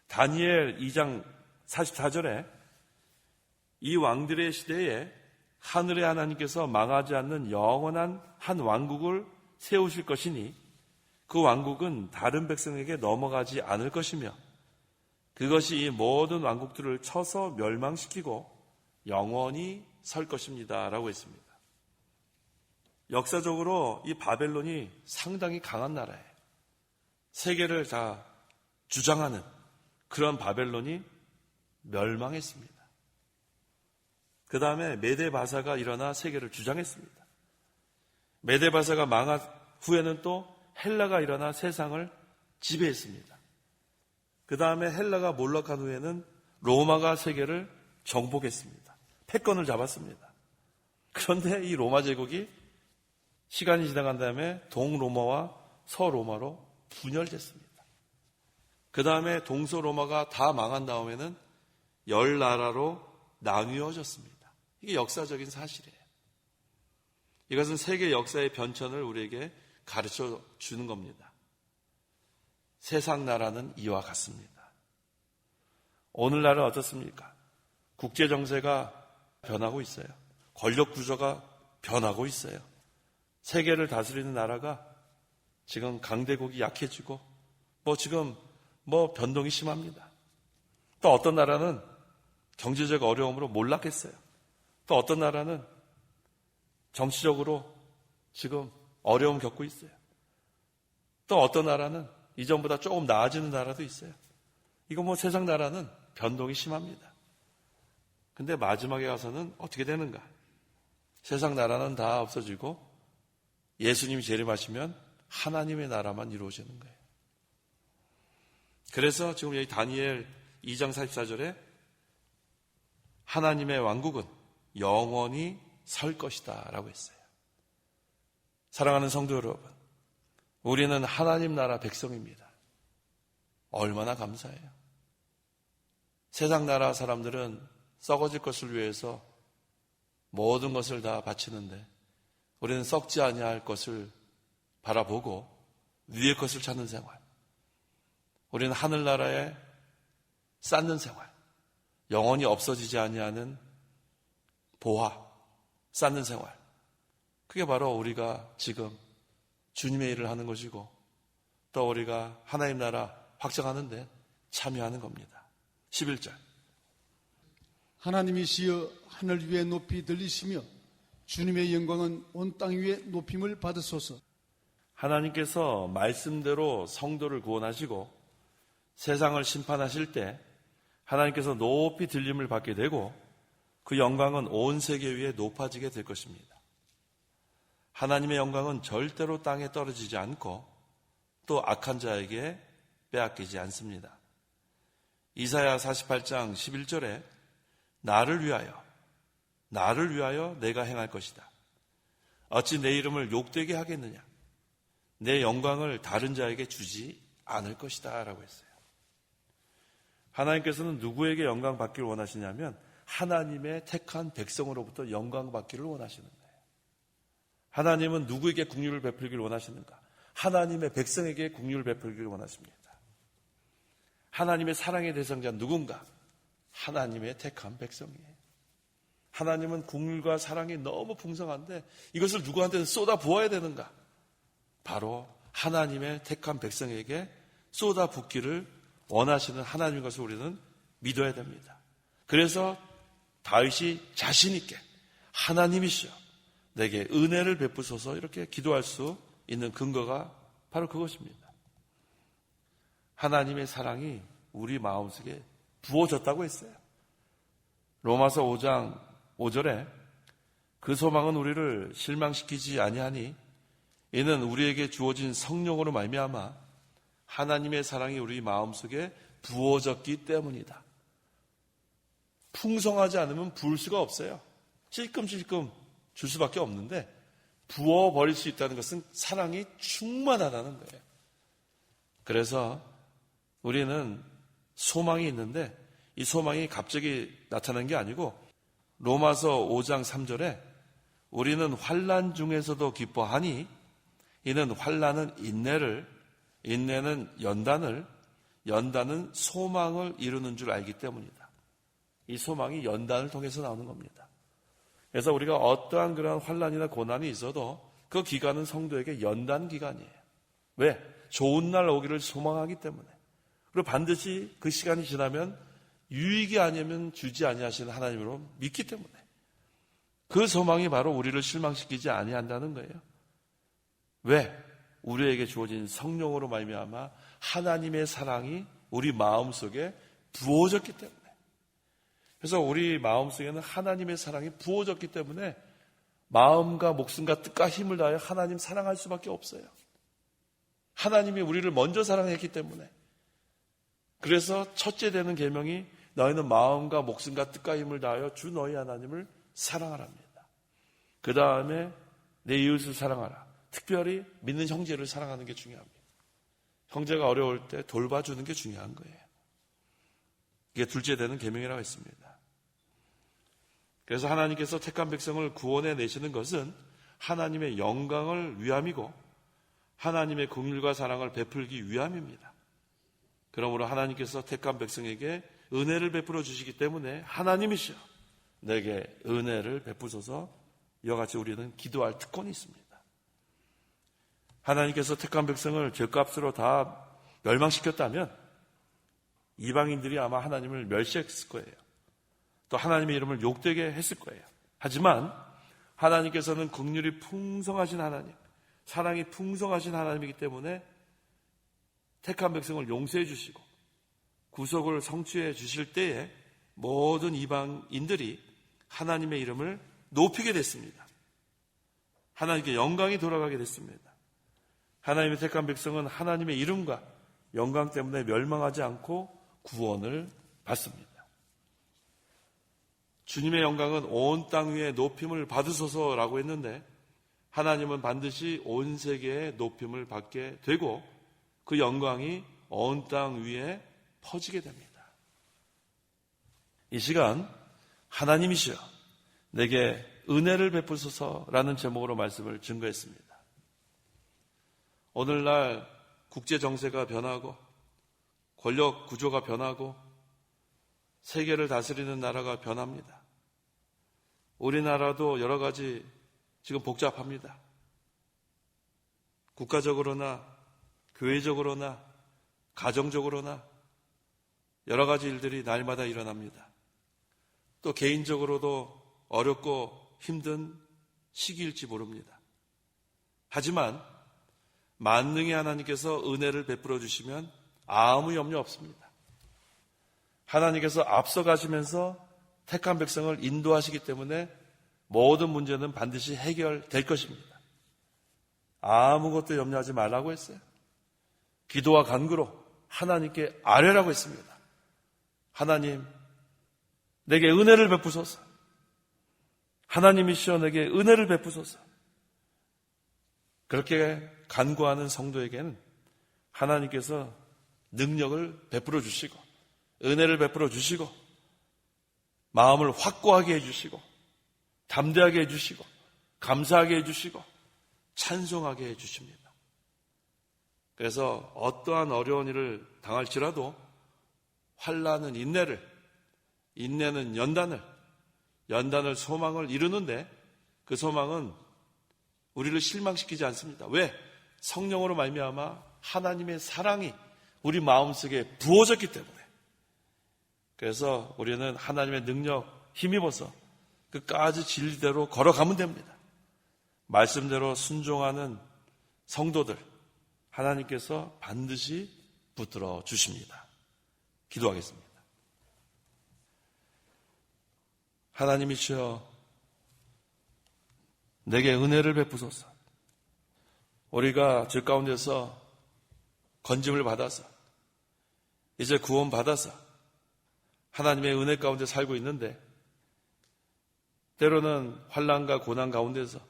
다니엘 2장 44절에 이 왕들의 시대에 하늘의 하나님께서 망하지 않는 영원한 한 왕국을 세우실 것이니 그 왕국은 다른 백성에게 넘어가지 않을 것이며 그것이 이 모든 왕국들을 쳐서 멸망시키고 영원히 설 것입니다. 라고 했습니다. 역사적으로 이 바벨론이 상당히 강한 나라예요. 세계를 다 주장하는 그런 바벨론이 멸망했습니다. 그 다음에 메데바사가 일어나 세계를 주장했습니다. 메데바사가 망한 후에는 또 헬라가 일어나 세상을 지배했습니다. 그 다음에 헬라가 몰락한 후에는 로마가 세계를 정복했습니다. 패권을 잡았습니다. 그런데 이 로마 제국이 시간이 지나간 다음에 동로마와 서로마로 분열됐습니다. 그 다음에 동서로마가 다 망한 다음에는 10나라로 나뉘어졌습니다. 이게 역사적인 사실이에요. 이것은 세계 역사의 변천을 우리에게 가르쳐 주는 겁니다. 세상 나라는 이와 같습니다. 오늘날은 어떻습니까? 국제 정세가 변하고 있어요. 권력 구조가 변하고 있어요. 세계를 다스리는 나라가 지금 강대국이 약해지고 지금 변동이 심합니다. 또 어떤 나라는 경제적 어려움으로 몰락했어요. 또 어떤 나라는 정치적으로 지금 어려움 겪고 있어요. 또 어떤 나라는 이전보다 조금 나아지는 나라도 있어요. 이거 세상 나라는 변동이 심합니다. 근데 마지막에 가서는 어떻게 되는가? 세상 나라는 다 없어지고 예수님이 재림하시면 하나님의 나라만 이루어지는 거예요. 그래서 지금 여기 다니엘 2장 44절에 하나님의 왕국은 영원히 설 것이다 라고 했어요. 사랑하는 성도 여러분, 우리는 하나님 나라 백성입니다. 얼마나 감사해요. 세상 나라 사람들은 썩어질 것을 위해서 모든 것을 다 바치는데 우리는 썩지 아니할 것을 바라보고 위의 것을 찾는 생활. 우리는 하늘나라에 쌓는 생활. 영원히 없어지지 아니하는 보화, 쌓는 생활. 그게 바로 우리가 지금 주님의 일을 하는 것이고 또 우리가 하나님 나라 확장하는 데 참여하는 겁니다. 11절 하나님이시여 하늘 위에 높이 들리시며 주님의 영광은 온 땅 위에 높임을 받으소서. 하나님께서 말씀대로 성도를 구원하시고 세상을 심판하실 때 하나님께서 높이 들림을 받게 되고 그 영광은 온 세계 위에 높아지게 될 것입니다. 하나님의 영광은 절대로 땅에 떨어지지 않고 또 악한 자에게 빼앗기지 않습니다. 이사야 48장 11절에 나를 위하여 내가 행할 것이다. 어찌 내 이름을 욕되게 하겠느냐? 내 영광을 다른 자에게 주지 않을 것이다 라고 했어요. 하나님께서는 누구에게 영광 받기를 원하시냐면 하나님의 택한 백성으로부터 영광 받기를 원하시는 거예요. 하나님은 누구에게 긍휼을 베풀기를 원하시는가? 하나님의 백성에게 긍휼을 베풀기를 원하십니다. 하나님의 사랑의 대상자 누군가? 하나님의 택한 백성이에요. 하나님은 긍휼과 사랑이 너무 풍성한데 이것을 누구한테 쏟아 부어야 되는가? 바로 하나님의 택한 백성에게 쏟아 붓기를 원하시는 하나님인 것을 우리는 믿어야 됩니다. 그래서 다윗이 자신 있게 하나님이시여 내게 은혜를 베푸소서 이렇게 기도할 수 있는 근거가 바로 그것입니다. 하나님의 사랑이 우리 마음속에 부어졌다고 했어요. 로마서 5장 5절에 그 소망은 우리를 실망시키지 아니하니 이는 우리에게 주어진 성령으로 말미암아 하나님의 사랑이 우리 마음속에 부어졌기 때문이다. 풍성하지 않으면 부을 수가 없어요. 찔끔찔끔 줄 수밖에 없는데 부어버릴 수 있다는 것은 사랑이 충만하다는 거예요. 그래서 우리는 소망이 있는데 이 소망이 갑자기 나타난 게 아니고 로마서 5장 3절에 우리는 환난 중에서도 기뻐하니 이는 환난은 인내를, 인내는 연단을, 연단은 소망을 이루는 줄 알기 때문이다. 이 소망이 연단을 통해서 나오는 겁니다. 그래서 우리가 어떠한 그런 환난이나 고난이 있어도 그 기간은 성도에게 연단 기간이에요. 왜? 좋은 날 오기를 소망하기 때문에. 그리고 반드시 그 시간이 지나면 유익이 아니면 주지 아니하시는 하나님으로 믿기 때문에 그 소망이 바로 우리를 실망시키지 아니한다는 거예요. 왜? 우리에게 주어진 성령으로 말미암아 하나님의 사랑이 우리 마음속에 부어졌기 때문에. 그래서 우리 마음속에는 하나님의 사랑이 부어졌기 때문에 마음과 목숨과 뜻과 힘을 다하여 하나님 사랑할 수밖에 없어요. 하나님이 우리를 먼저 사랑했기 때문에. 그래서 첫째 되는 계명이 너희는 마음과 목숨과 뜻과 힘을 다하여 주 너희 하나님을 사랑하랍니다. 그 다음에 내 이웃을 사랑하라. 특별히 믿는 형제를 사랑하는 게 중요합니다. 형제가 어려울 때 돌봐주는 게 중요한 거예요. 이게 둘째 되는 계명이라고 했습니다. 그래서 하나님께서 택한 백성을 구원해 내시는 것은 하나님의 영광을 위함이고 하나님의 긍휼과 사랑을 베풀기 위함입니다. 그러므로 하나님께서 택한 백성에게 은혜를 베풀어 주시기 때문에 하나님이시여 내게 은혜를 베푸소서 이와 같이 우리는 기도할 특권이 있습니다. 하나님께서 택한 백성을 죄값으로 다 멸망시켰다면 이방인들이 아마 하나님을 멸시했을 거예요. 또 하나님의 이름을 욕되게 했을 거예요. 하지만 하나님께서는 긍휼이 풍성하신 하나님, 사랑이 풍성하신 하나님이기 때문에 택한 백성을 용서해 주시고 구속을 성취해 주실 때에 모든 이방인들이 하나님의 이름을 높이게 됐습니다. 하나님께 영광이 돌아가게 됐습니다. 하나님의 택한 백성은 하나님의 이름과 영광 때문에 멸망하지 않고 구원을 받습니다. 주님의 영광은 온 땅 위에 높임을 받으소서라고 했는데 하나님은 반드시 온 세계에 높임을 받게 되고 그 영광이 온 땅 위에 퍼지게 됩니다. 이 시간 하나님이시여 내게 은혜를 베푸소서라는 제목으로 말씀을 증거했습니다. 오늘날 국제 정세가 변하고 권력 구조가 변하고 세계를 다스리는 나라가 변합니다. 우리나라도 여러 가지 지금 복잡합니다. 국가적으로나 교회적으로나 가정적으로나 여러 가지 일들이 날마다 일어납니다. 또 개인적으로도 어렵고 힘든 시기일지 모릅니다. 하지만 만능의 하나님께서 은혜를 베풀어 주시면 아무 염려 없습니다. 하나님께서 앞서가시면서 택한 백성을 인도하시기 때문에 모든 문제는 반드시 해결될 것입니다. 아무것도 염려하지 말라고 했어요. 기도와 간구로 하나님께 아뢰라고 했습니다. 하나님, 내게 은혜를 베푸소서. 하나님이시여 내게 은혜를 베푸소서. 그렇게 간구하는 성도에게는 하나님께서 능력을 베풀어 주시고 은혜를 베풀어 주시고 마음을 확고하게 해주시고 담대하게 해주시고 감사하게 해주시고 찬송하게 해주십니다. 그래서 어떠한 어려운 일을 당할지라도 환난은 인내를, 인내는 연단을, 연단을 소망을 이루는데 그 소망은 우리를 실망시키지 않습니다. 왜? 성령으로 말미암아 하나님의 사랑이 우리 마음속에 부어졌기 때문에. 그래서 우리는 하나님의 능력 힘입어서 끝까지 진리대로 걸어가면 됩니다. 말씀대로 순종하는 성도들 하나님께서 반드시 붙들어 주십니다. 기도하겠습니다. 하나님이시여 내게 은혜를 베푸소서. 우리가 죄 가운데서 건짐을 받아서 이제 구원 받아서 하나님의 은혜 가운데 살고 있는데 때로는 환난과 고난 가운데서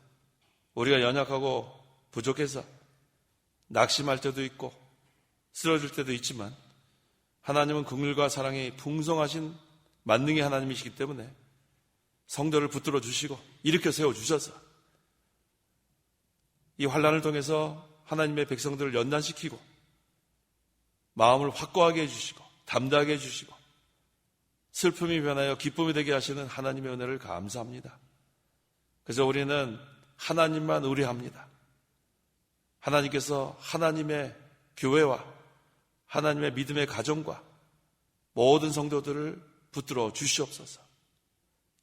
우리가 연약하고 부족해서 낙심할 때도 있고 쓰러질 때도 있지만 하나님은 긍휼과 사랑이 풍성하신 만능의 하나님이시기 때문에 성도를 붙들어 주시고 일으켜 세워주셔서 이 환난을 통해서 하나님의 백성들을 연단시키고 마음을 확고하게 해주시고 담대하게 해주시고 슬픔이 변하여 기쁨이 되게 하시는 하나님의 은혜를 감사합니다. 그래서 우리는 하나님만 의뢰합니다. 하나님께서 하나님의 교회와 하나님의 믿음의 가정과 모든 성도들을 붙들어 주시옵소서.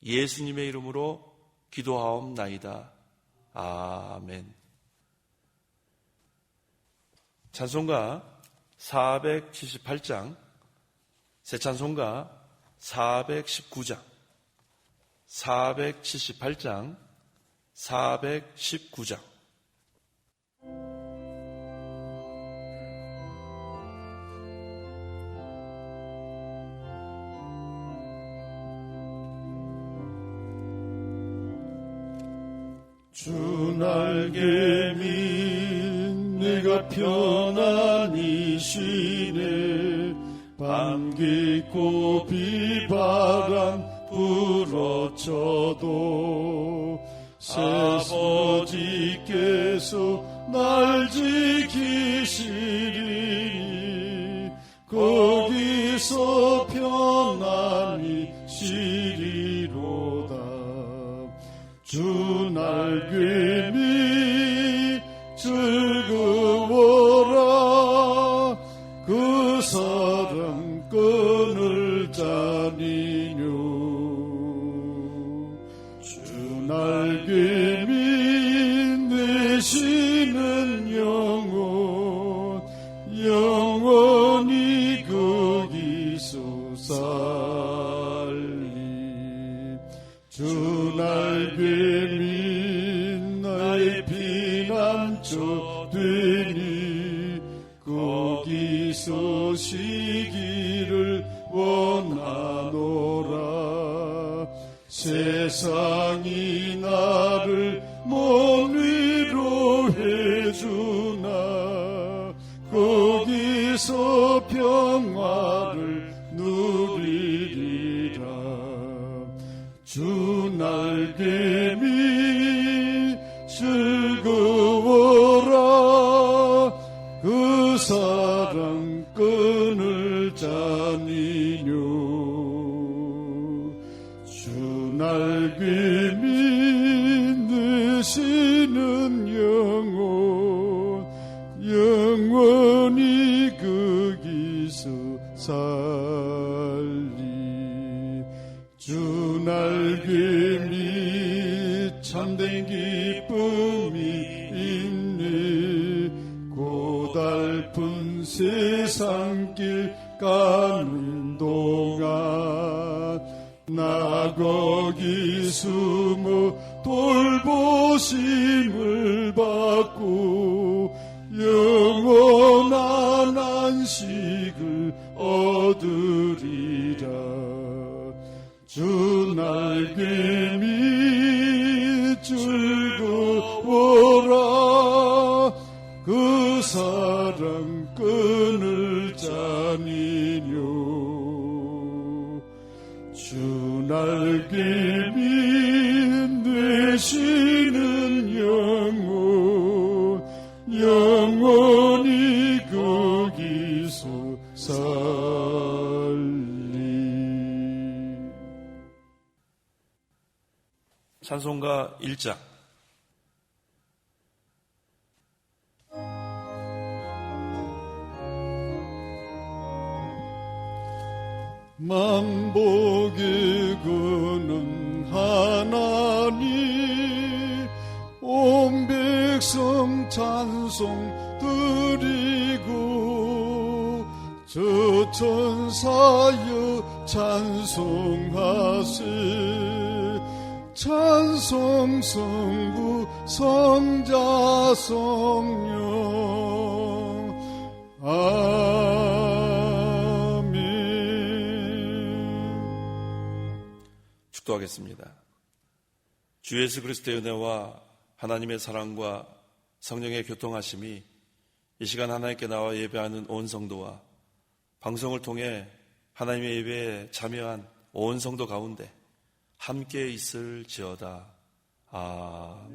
예수님의 이름으로 기도하옵나이다. 아멘. 찬송가 478장, 새 찬송가 419장, 478장, 419장. 주 날개 민 내가 편안히 쉬네. 밤 깊고 비바람 불어쳐도 아버지께서 날 지키시리니 거기서 편안히 쉬리로다. 주 날개미 즐거워라. 그 사랑 끊을 자니뇨. 주 날개미 내시는 영혼 영원히 거기서 살리. 주 날개미 나의 피난처 되니 거기서 쉬기를 원하노라. 세상이 나를 못 위로해주나 거기서 평화를 누리리라. 주 날개미 즐거워라. 그 사랑 끊을 자니뇨. 주 날개미 내시는 영혼 영원히 거기서 살리. 주 참된 기쁨이 있네. 고달픈 세상길 가는 동안 나 거기 숨어 돌보심을 받고 영원한 안식을 얻으리라. 주 날개미 즐거워라. 그 사랑 끈을 짜니뇨. 주 날개미 되시는 영혼 영원히 거기서 살리. 찬송가 1장. 만복의 그는 하나님 온 백성 찬송 드리고 저 천사여 찬송하세. 찬송 성부 성자 성령 아멘. 축도하겠습니다. 주 예수 그리스도의 은혜와 하나님의 사랑과 성령의 교통하심이 이 시간 하나님께 나와 예배하는 온 성도와 방송을 통해 하나님의 예배에 참여한 온 성도 가운데 함께 있을지어다. 아멘.